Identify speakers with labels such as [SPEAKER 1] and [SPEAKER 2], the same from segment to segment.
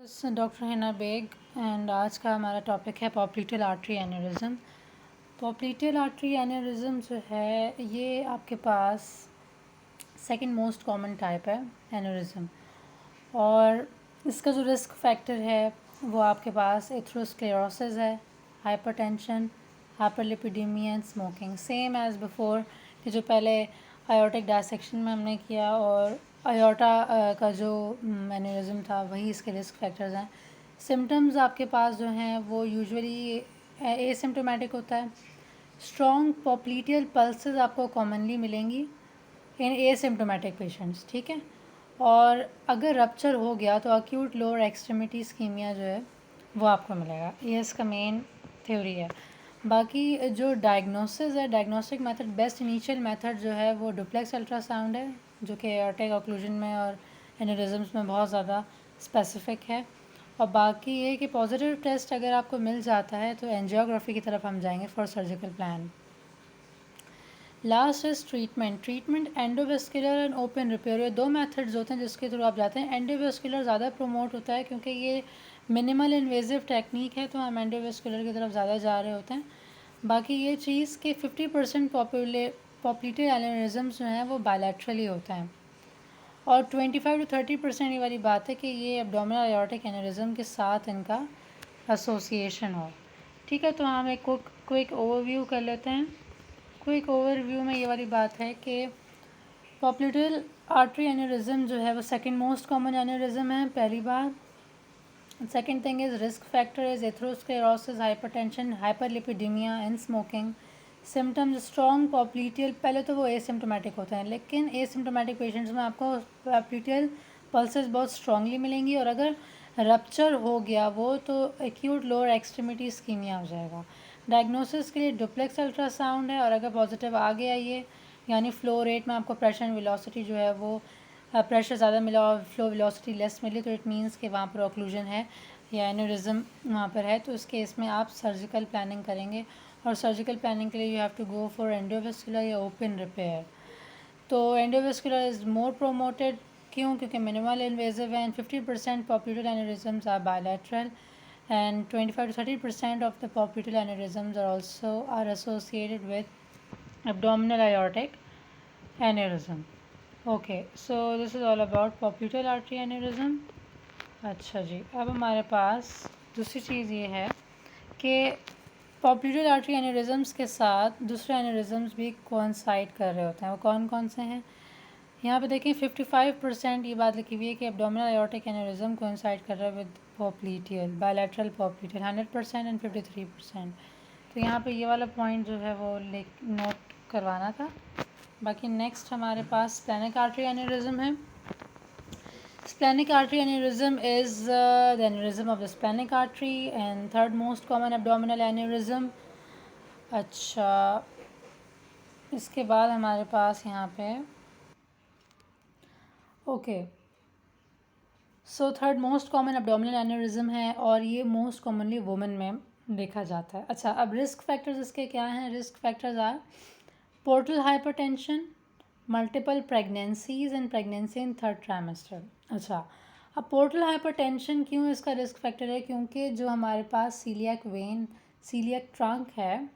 [SPEAKER 1] Doctor Hina bag and आज का हमारा टॉपिक है popliteal artery aneurysm. Popliteal artery aneurysm जो है ये आपके पास सेकंड मोस्ट कॉमन टाइप है एन्यूरिज्म, और इसका जो रिस्क फैक्टर है वो आपके पास एथेरोस्क्लेरोसिस है, hypertension, hyperlipidaemia and smoking. Same as before कि जो पहले आयोटिक डायसेक्शन में हमने किया और आयोटा का जो एन्यूरिज्म था वही इसके रिस्क फैक्टर्स हैं। सिम्टम्स आपके पास जो हैं वो यूजुअली एसिम्टोमेटिक होता है। स्ट्रॉन्ग पॉप्लीटियल पल्सेस आपको कॉमनली मिलेंगी इन एसिम्टोमेटिक पेशेंट्स, ठीक है। और अगर रप्चर हो गया तो अक्यूट लोअर एक्सट्रीमिटी इस्कीमिया जो है वो आपको मिलेगा। ये इसका मेन थ्योरी है। बाकी जो डायग्नोसिस है, diagnostic method, best initial method जो है वो डुप्लेक्स अल्ट्रासाउंड है, जो कि एयरटेक ऑक्लूजन में और एन्यूरिज्म्स में बहुत ज़्यादा स्पेसिफिक है। और बाकी ये कि पॉजिटिव टेस्ट अगर आपको मिल जाता है तो एंजियोग्राफी की तरफ हम जाएंगे for surgical plan. Last is treatment endovascular and open repair. ये दो मेथड्स होते हैं जिसके थ्रू आप जाते हैं। एंडोवेस्कुलर ज़्यादा प्रमोट होता है क्योंकि ये मिनिमल इन्वेजिव टेक्निक है, तो हम एंडोवेस्कुलर की तरफ ज़्यादा जा रहे होते हैं। बाकी ये चीज़ कि 50% पॉप्लीटियल एन्यूरिज्म्स जो हैं वो बायलैटरली होते हैं, और 25 to 30% ये वाली बात है कि ये एब्डोमिनल आयोर्टिक एन्यूरिज्म के साथ इनका एसोसिएशन हो। ठीक है, तो हम एक क्विक ओवरव्यू कर लेते हैं। क्विक ओवरव्यू में ये वाली बात है कि पॉप्लीटियल आर्टरी एन्यूरिज्म जो है वो सेकंड मोस्ट कॉमन एन्यूरिज्म है, पहली बात। Second thing is risk factor is atherosclerosis, hypertension, hyperlipidaemia and smoking. Symptoms strong popliteal, पहले तो वो एसिम्टोमेटिक होते हैं, लेकिन एसिम्टोमेटिक पेशेंट्स में आपको पॉप्लीटियल पल्सेस बहुत स्ट्रांगली मिलेंगी, और अगर रप्चर हो गया वो तो एक्यूट लोअर एक्सट्रीमिटी इस्कीमिया हो जाएगा। डायग्नोसिस के लिए डुप्लेक्स अल्ट्रासाउंड है, और अगर पॉजिटिव आ गया ये, यानी फ्लो रेट में आपको प्रेशर एंड वेलोसिटी जो है वो प्रेशर ज़्यादा मिला और फ्लो वेलोसिटी लेस मिली, तो इट मीन्स कि वहाँ पर ऑक्लूजन है या एन्यूरिज्म वहाँ पर है। तो इस केस में आप सर्जिकल प्लानिंग करेंगे, और सर्जिकल प्लानिंग के लिए you have to go for endovascular या ओपन रिपेयर। तो एंडोवेस्कुलर इज़ मोर प्रोमोटेड, क्यों? क्योंकि मिनिमल इन्वेजिव है, and 50% popliteal aneurysms are bilateral, and 25 to 30% of the popliteal aneurysms are associated with abdominal aortic aneurysm. Okay, so this is all about popliteal artery aneurysm. अच्छा जी, अब हमारे पास दूसरी चीज़ ये है कि पॉप्लीटियल आर्टरी एन्यूरिज्म्स के साथ दूसरे एन्यूरिज्म्स भी कोइंसाइड कर रहे होते हैं। वो कौन कौन से हैं? यहाँ पे देखें 55% ये बात लिखी हुई है कि एब्डोमिनल आयोर्टिक एन्यूरिज्म कोइंसाइड कर रहा है विद पॉप्लीटियल, बायलैटरल पॉप्लीटियल 100% एंड 53%। तो यहाँ पे ये वाला पॉइंट जो है वो नोट करवाना था। बाकी नेक्स्ट हमारे पास स्प्लेनिक आर्टरी एन्यूरिज्म है। Splenic artery aneurysm is the aneurysm of the splenic artery and third most common abdominal aneurysm. अच्छा, इसके बाद हमारे पास यहाँ पे okay, so third most common abdominal aneurysm है, और ये मोस्ट कॉमनली वुमेन में देखा जाता है। अच्छा, अब रिस्क फैक्टर्स इसके क्या हैं? Risk factors are portal hypertension, multiple pregnancies and pregnancy in third trimester. अच्छा, अब पोर्टल हाइपरटेंशन क्यों इसका रिस्क फैक्टर है? क्योंकि जो हमारे पास सीलियक वेन, सीलियक ट्रंक है,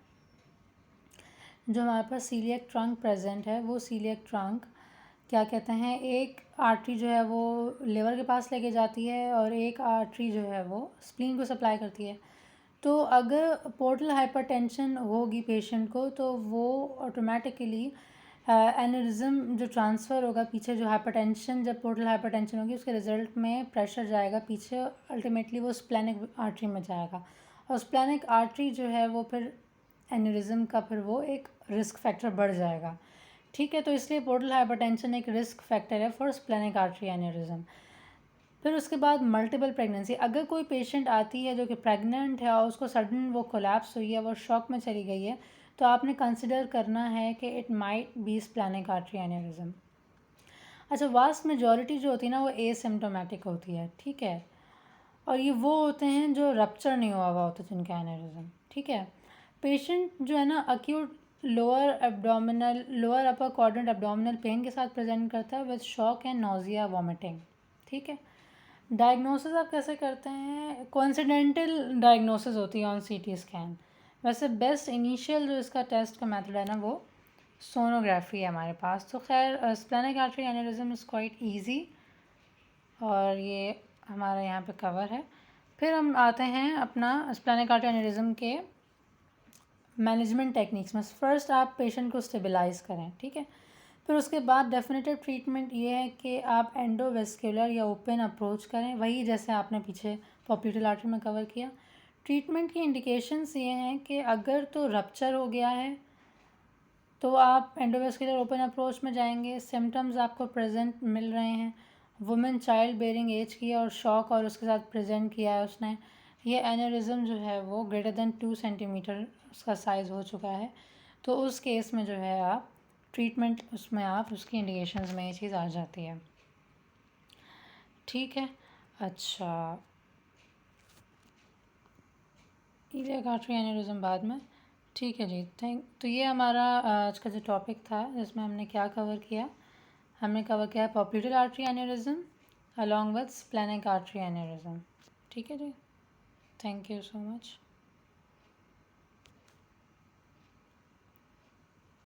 [SPEAKER 1] जो हमारे पास सीलियक ट्रंक प्रेजेंट है, वो सीलियक ट्रंक क्या कहते हैं, एक आर्टरी जो है वो लिवर के पास लेके जाती है, और एक आर्टरी जो है वो स्प्लीन को सप्लाई करती है। तो अगर पोर्टल हाइपरटेंशन होगी पेशेंट को, तो वो ऑटोमेटिकली एन्यूरिज्म जो ट्रांसफ़र होगा पीछे, जो हाइपरटेंशन, जब पोर्टल हाइपरटेंशन होगी उसके रिजल्ट में प्रेशर जाएगा पीछे, अल्टीमेटली वो स्प्लेनिक आर्टरी में जाएगा, और स्प्लेनिक आर्टरी जो है वो फिर एन्यूरिज्म का फिर वो एक रिस्क फैक्टर बढ़ जाएगा। ठीक है, तो इसलिए पोर्टल हाइपरटेंशन एक रिस्क फैक्टर है फॉर स्प्लेनिक आर्टरी एन्यूरिज्म। फिर उसके बाद मल्टीपल प्रेगनेंसी, अगर कोई पेशेंट आती है जो कि प्रेग्नेंट है और उसको सडन वो कोलैप्स हुई है, वो शॉक में चली गई है, तो आपने कंसिडर करना है कि it might be splenic artery aneurysm. अच्छा, वास्ट मेजॉरिटी जो होती है ना वो एसिम्टोमेटिक होती है, ठीक है, और ये वो होते हैं जो रप्चर नहीं हुआ हुआ होता जिनका एन्यूरिज्म। ठीक है, पेशेंट जो है ना acute lower upper quadrant abdominal pain के साथ प्रेजेंट करता है with shock and nausea vomiting. ठीक है, डायग्नोसिस आप कैसे करते हैं? कोइंसिडेंटल डायग्नोसिस होती है ऑन सीटी स्कैन। वैसे बेस्ट इनिशियल जो इसका टेस्ट का मेथड है ना, वो सोनोग्राफी है हमारे पास। तो खैर splenic artery aneurysm is quite easy, और ये हमारा यहाँ पे कवर है। फिर हम आते हैं अपना स्प्लेनिक आर्टरी एनेरिज्म के मैनेजमेंट टेक्निक्स में। फर्स्ट आप पेशेंट को स्टेबलाइज़ करें, ठीक है। फिर उसके बाद डेफिनेटिव ट्रीटमेंट ये है कि आप एंडोवेस्कुलर या ओपन अप्रोच करें, वही जैसे आपने पीछे पॉप्यूलर आर्टरी में कवर किया। ट्रीटमेंट की इंडिकेशंस ये हैं कि अगर तो रप्चर हो गया है तो आप एंडोवेस्कुलर ओपन अप्रोच में जाएंगे। सिम्टम्स आपको प्रेजेंट मिल रहे हैं, वुमेन चाइल्ड बेयरिंग एज की है और शॉक और उसके साथ प्रेजेंट किया है उसने, ये एनेरिज्म जो है वो ग्रेटर देन 2 सेंटीमीटर उसका साइज़ हो चुका है, तो उस केस में जो है आप ट्रीटमेंट उसमें आप उसकी इंडिकेशंस में ये चीज़ आ जाती है, ठीक है। अच्छा, इलियक आर्टरी एनेरिज्म बाद में, ठीक है जी। तो ये हमारा आज का जो टॉपिक था जिसमें हमने क्या कवर किया, हमने कवर किया है popular artery aneurysm along with splenic artery aneurysm, ठीक है जी। Thank you so much.